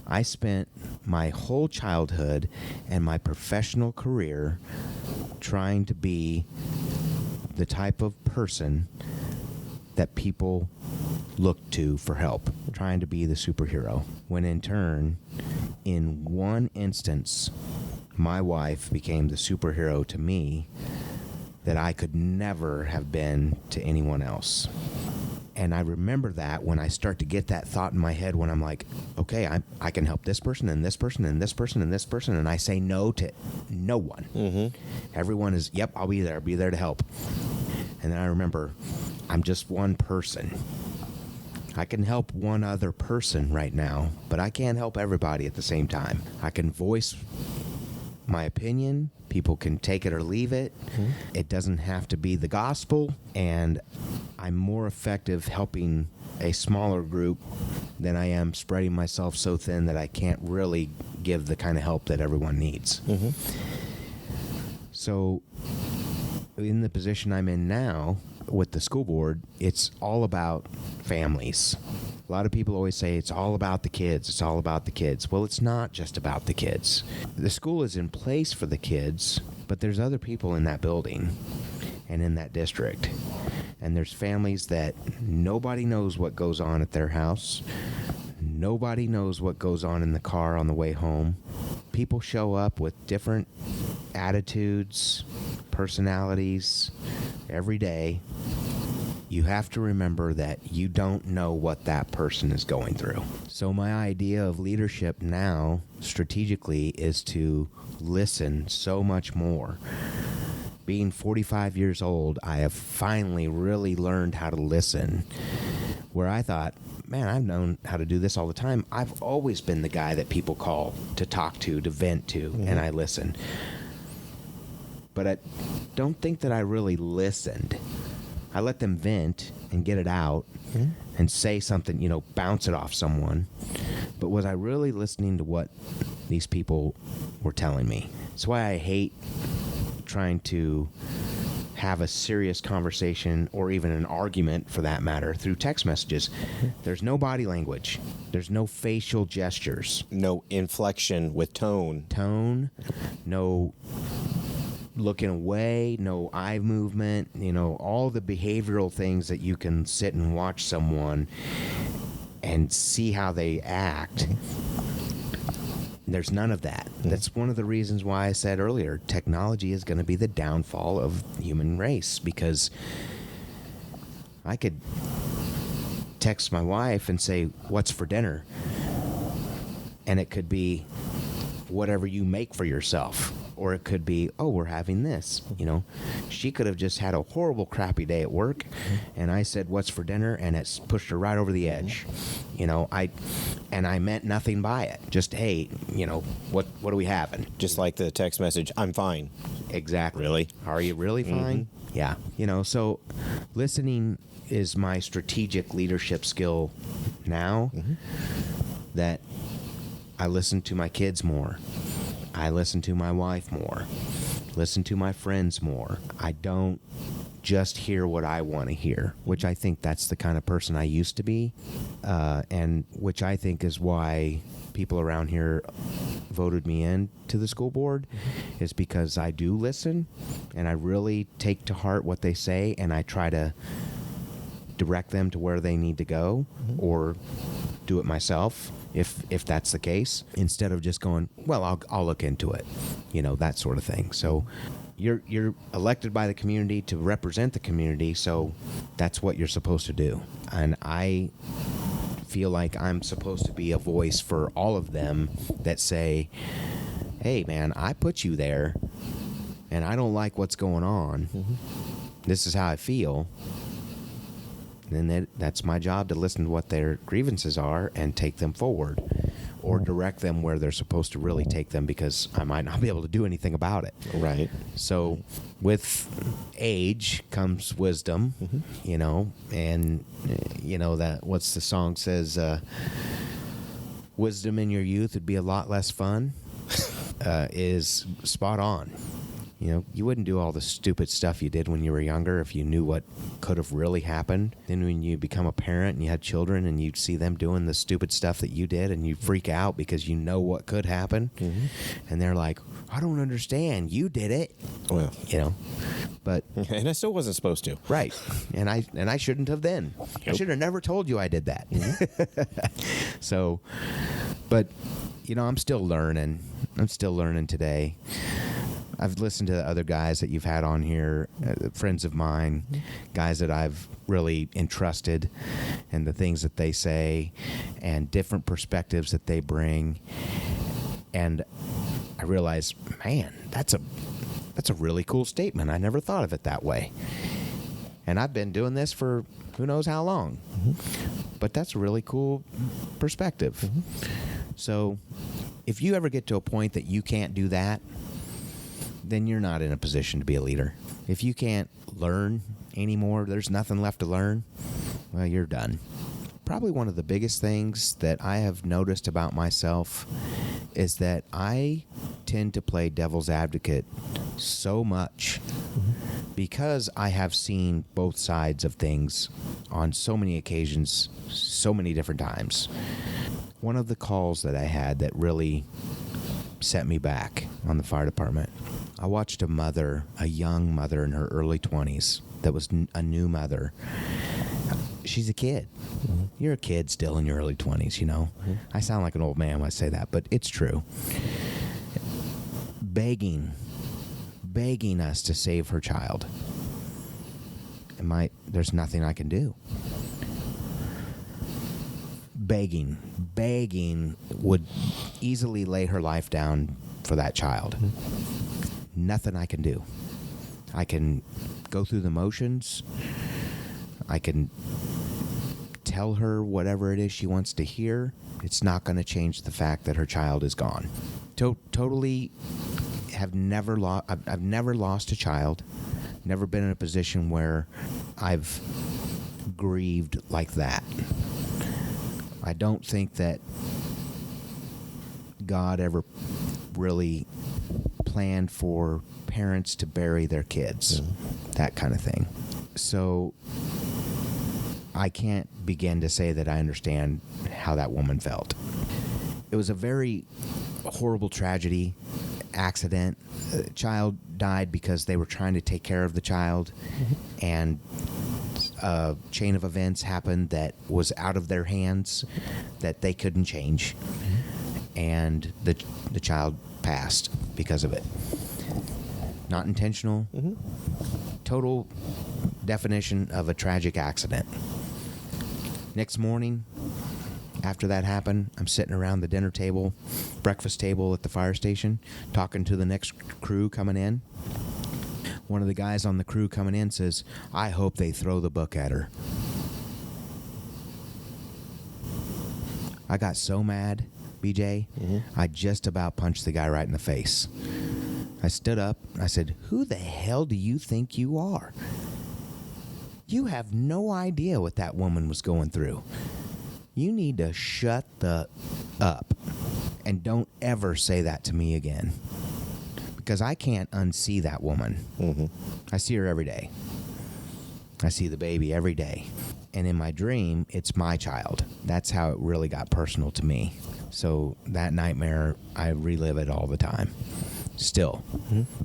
I spent my whole childhood and my professional career trying to be the type of person that people look to for help, trying to be the superhero. When in turn, in one instance, my wife became the superhero to me that I could never have been to anyone else. And I remember that when I start to get that thought in my head when I'm like, okay, I can help this person and this person and this person and this person, and I say no to no one. Everyone is, yep, I'll be there to help. And then I remember, I'm just one person. I can help one other person right now, but I can't help everybody at the same time. I can voice my opinion. People can take it or leave it. It doesn't have to be the gospel, and I'm more effective helping a smaller group than I am spreading myself so thin that I can't really give the kind of help that everyone needs. So in the position I'm in now with the school board, it's all about families. A lot of people always say it's all about the kids. It's all about the kids. Well, it's not just about the kids. The school is in place for the kids, but there's other people in that building and in that district. And there's families that nobody knows what goes on at their house. Nobody knows what goes on in the car on the way home. People show up with different attitudes, personalities every day. You have to remember that you don't know what that person is going through. So my idea of leadership now, strategically, is to listen so much more. Being 45 years old, I have finally really learned how to listen. Where I thought, man, I've known how to do this all the time. I've always been the guy that people call to talk to vent to, and I listen. But I don't think that I really listened. I let them vent and get it out and say something, you know, bounce it off someone. But was I really listening to what these people were telling me? That's why I hate trying to have a serious conversation or even an argument, for that matter, through text messages. There's no body language. There's no facial gestures. No inflection with tone. No looking away, no eye movement, you know, all the behavioral things that you can sit and watch someone and see how they act. There's none of that. That's one of the reasons why I said earlier, technology is going to be the downfall of the human race, because I could text my wife and say, "What's for dinner?" And it could be whatever you make for yourself. Or it could be, "Oh, we're having this." You know, she could have just had a horrible, crappy day at work, and I said, "What's for dinner?" and it's pushed her right over the edge. You know, I meant nothing by it. Just, "Hey, you know, what are we having?" Just like the text message, "I'm fine." Exactly. Really? Are you really fine? Yeah. You know, so listening is my strategic leadership skill now. That I listen to my kids more. I listen to my wife more, listen to my friends more. I don't just hear what I want to hear, which I think that's the kind of person I used to be, and which I think is why people around here voted me in to the school board, is because I do listen, and I really take to heart what they say, and I try to direct them to where they need to go, or do it myself if that's the case, instead of just going, "Well, I'll look into it," you know, that sort of thing. So you're elected by the community to represent the community, so that's what you're supposed to do. And I feel like I'm supposed to be a voice for all of them that say, "Hey man, I put you there and I don't like what's going on. This is how I feel." Then that's my job, to listen to what their grievances are and take them forward, or direct them where they're supposed to really take them, because I might not be able to do anything about it. Right. So with age comes wisdom, you know, and you know that what's the song says, "Wisdom in your youth would be a lot less fun," is spot on. You know, you wouldn't do all the stupid stuff you did when you were younger if you knew what could have really happened. Then when you become a parent and you had children and you see them doing the stupid stuff that you did, and you freak out because you know what could happen. And they're like, "I don't understand. You did it." Well, you know, but and I still wasn't supposed to. right. And I shouldn't have then. I should have never told you I did that. So, but you know, I'm still learning. I'm still learning today. I've listened to other guys that you've had on here, friends of mine, guys that I've really entrusted, and the things that they say, and different perspectives that they bring. And I realize, man, that's a really cool statement. I never thought of it that way. And I've been doing this for who knows how long. But that's a really cool perspective. So if you ever get to a point that you can't do that, then you're not in a position to be a leader. If you can't learn anymore, there's nothing left to learn, well, you're done. Probably one of the biggest things that I have noticed about myself is that I tend to play devil's advocate so much because I have seen both sides of things on so many occasions, so many different times. One of the calls that I had that really set me back on the fire department, I watched a young mother in her early 20s that was a new mother. She's a kid. You're a kid still in your early 20s, you know. I sound like an old man when I say that, but it's true. Begging us to save her child. There's nothing I can do. Begging would easily lay her life down for that child. Nothing I can do. I can go through the motions. I can tell her whatever it is she wants to hear. It's not going to change the fact that her child is gone. Totally I've never lost a child. Never been in a position where I've grieved like that. I don't think that God ever really planned for parents to bury their kids, that kind of thing. So I can't begin to say that I understand how that woman felt. It was a very horrible tragedy, accident. The child died because they were trying to take care of the child, and a chain of events happened that was out of their hands that they couldn't change, and the child passed because of it. Not intentional. Total definition of a tragic accident. Next morning, after that happened, I'm sitting around the dinner table, breakfast table at the fire station, talking to the next crew coming in. One of the guys on the crew coming in says, "I hope they throw the book at her." I got so mad, BJ, I just about punched the guy right in the face. I stood up, and I said, "Who the hell do you think you are? You have no idea what that woman was going through. You need to shut the up and don't ever say that to me again, because I can't unsee that woman. I see her every day. I see the baby every day. And in my dream, it's my child. That's how it really got personal to me. So that nightmare, I relive it all the time. Still.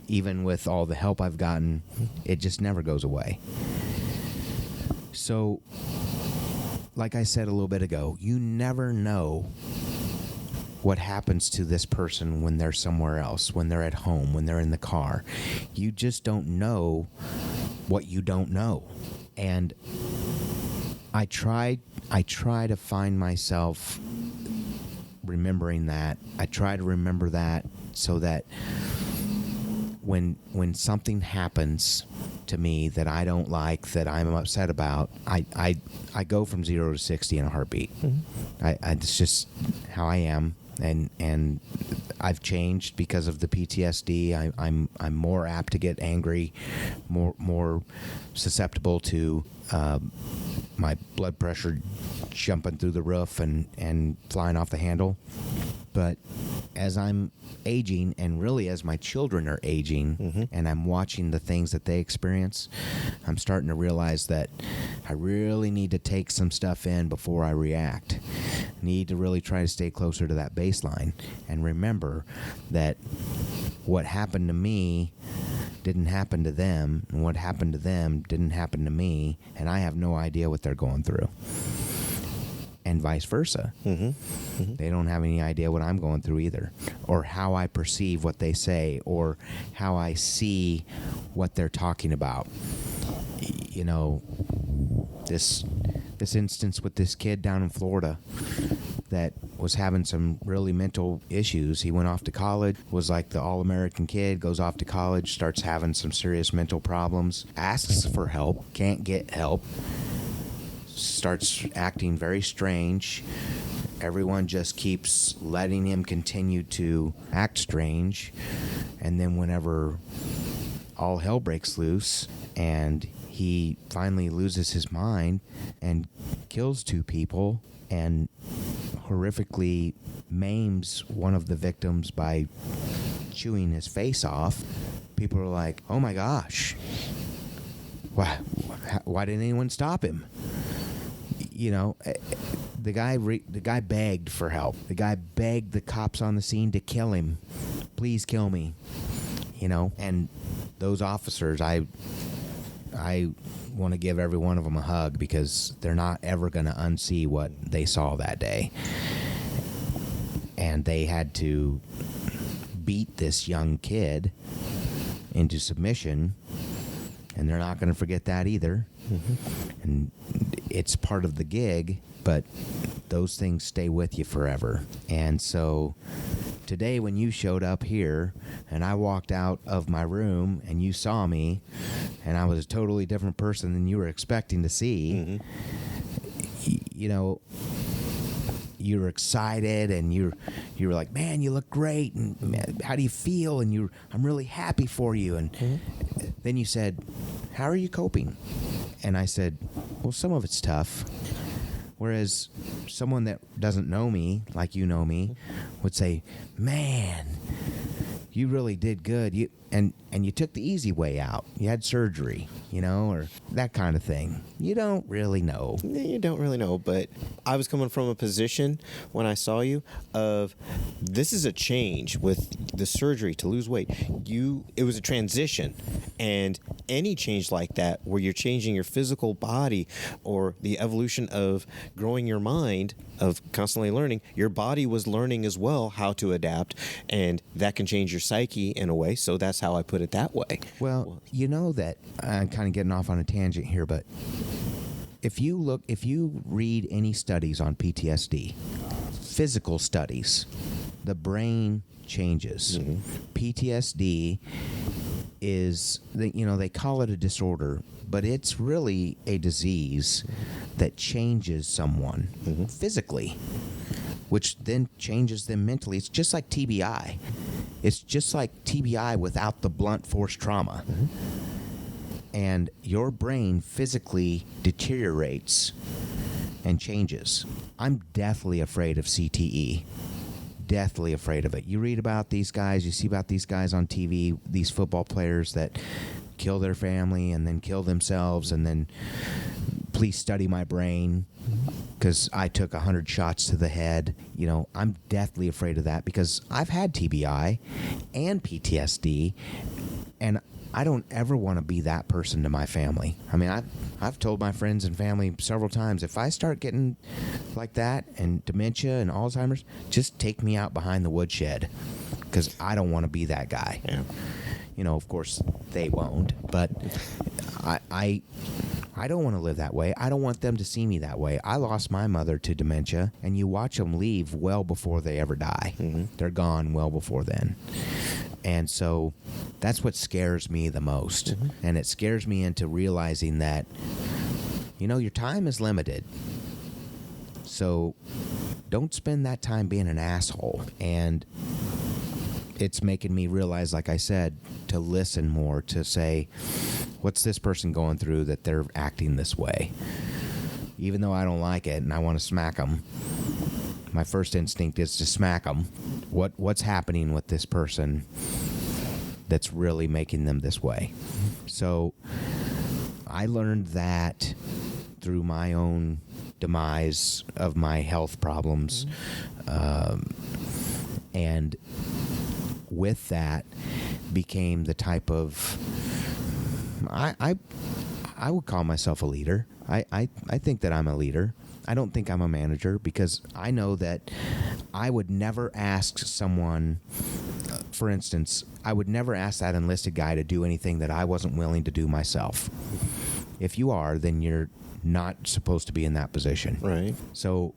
Even with all the help I've gotten, it just never goes away. So, like I said a little bit ago, you never know what happens to this person when they're somewhere else, when they're at home, when they're in the car. You just don't know what you don't know. And I try to find myself remembering that. I try to remember that so that when something happens to me that I don't like, that I'm upset about, I go from 0 to 60 in a heartbeat. It's just how I am, and I've changed because of the PTSD. I'm more apt to get angry, more susceptible to my blood pressure jumping through the roof and flying off the handle. But as I'm aging, and really as my children are aging, and I'm watching the things that they experience, I'm starting to realize that I really need to take some stuff in before I react. Need to really try to stay closer to that baseline and remember that what happened to me didn't happen to them, and what happened to them didn't happen to me, and I have no idea what they're going through. And vice versa. They don't have any idea what I'm going through either, or how I perceive what they say, or how I see what they're talking about. You know, this instance with this kid down in Florida that was having some really mental issues. He went off to college, was like the all-American kid, goes off to college, starts having some serious mental problems, asks for help, can't get help, starts acting very strange. Everyone just keeps letting him continue to act strange. And then whenever all hell breaks loose and he finally loses his mind and kills 2 people and horrifically maims one of the victims by chewing his face off, people are like, "Oh my gosh, why didn't anyone stop him?" You know, the guy begged for help. The guy begged the cops on the scene to kill him. "Please kill me." You know, and those officers, I want to give every one of them a hug, because they're not ever going to unsee what they saw that day. And they had to beat this young kid into submission, and they're not going to forget that either. And it's part of the gig, but those things stay with you forever. And so today when you showed up here and I walked out of my room and you saw me and I was a totally different person than you were expecting to see, you know, you were excited and you were like, "Man, you look great, and man, how do you feel?" And "I'm really happy for you." And then you said, "How are you coping?" And I said, "Well, some of it's tough." Whereas someone that doesn't know me, like you know me, would say, "Man, you really did good. And you took the easy way out. You had surgery, you know, or that kind of thing." You don't really know. You don't really know, but I was coming from a position when I saw you of, this is a change with the surgery to lose weight. It was a transition, and any change like that where you're changing your physical body or the evolution of growing your mind, of constantly learning, your body was learning as well how to adapt, and that can change your psyche in a way. So that's how I put it that way. Well, you know that I'm kind of getting off on a tangent here, but if you read any studies on PTSD, physical studies, the brain changes. PTSD is, they call it a disorder, but it's really a disease that changes someone physically, which then changes them mentally. It's just like TBI. It's just like TBI without the blunt force trauma. And your brain physically deteriorates and changes. I'm deathly afraid of CTE. Deathly afraid of it. You read about these guys, you see about these guys on TV, these football players that kill their family and then kill themselves, and then please study my brain because I took 100 shots to the head. I'm deathly afraid of that because I've had TBI and PTSD, and I don't ever want to be that person to my family. I mean, I've told my friends and family several times, if I start getting like that and dementia and Alzheimer's, just take me out behind the woodshed because I don't want to be that guy. Yeah. Of course, they won't, but I don't want to live that way. I don't want them to see me that way. I lost my mother to dementia, and you watch them leave well before they ever die. They're gone well before then. And so that's what scares me the most. And it scares me into realizing that, your time is limited. So don't spend that time being an asshole. And it's making me realize, like I said, to listen more, to say, what's this person going through that they're acting this way? Even though I don't like it and I want to smack them, my first instinct is to smack them. What's happening with this person that's really making them this way? So I learned that through my own demise of my health problems. And with that became the type of, I would call myself a leader. I think that I'm a leader. I don't think I'm a manager because I know that I would never ask someone, for instance, I would never ask that enlisted guy to do anything that I wasn't willing to do myself. If you are, then you're not supposed to be in that position. Right. So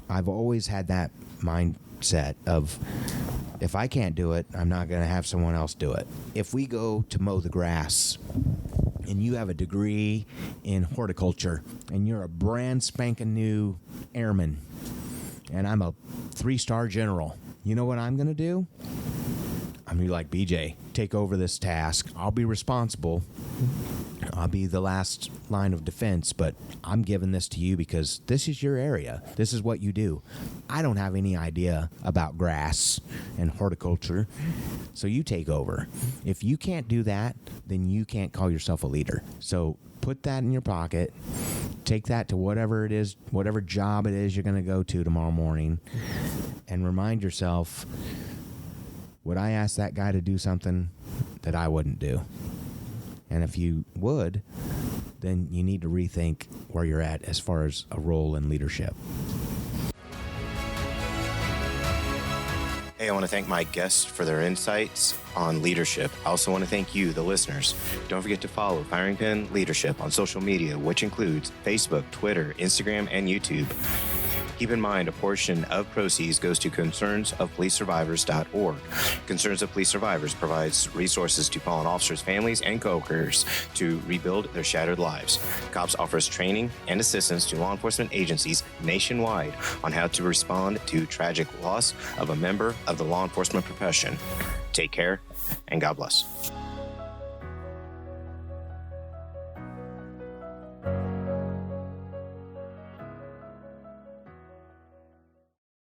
I've always had that mindset of, if I can't do it, I'm not going to have someone else do it. If we go to mow the grass and you have a degree in horticulture and you're a brand spanking new airman and I'm a 3-star general, you know what I'm going to do? I'm going to be like, BJ, take over this task. I'll be responsible. I'll be the last line of defense, but I'm giving this to you because this is your area. This is what you do. I don't have any idea about grass and horticulture, so you take over. If you can't do that, then you can't call yourself a leader. So put that in your pocket. Take that to whatever it is, whatever job it is you're going to go to tomorrow morning, and remind yourself, would I ask that guy to do something that I wouldn't do? And if you would, then you need to rethink where you're at as far as a role in leadership. Hey, I want to thank my guests for their insights on leadership. I also want to thank you, the listeners. Don't forget to follow Firing Pin Leadership on social media, which includes Facebook, Twitter, Instagram, and YouTube. Keep in mind, a portion of proceeds goes to concernsofpolicesurvivors.org. Concerns of Police Survivors provides resources to fallen officers' families and coworkers to rebuild their shattered lives. COPS offers training and assistance to law enforcement agencies nationwide on how to respond to tragic loss of a member of the law enforcement profession. Take care, and God bless.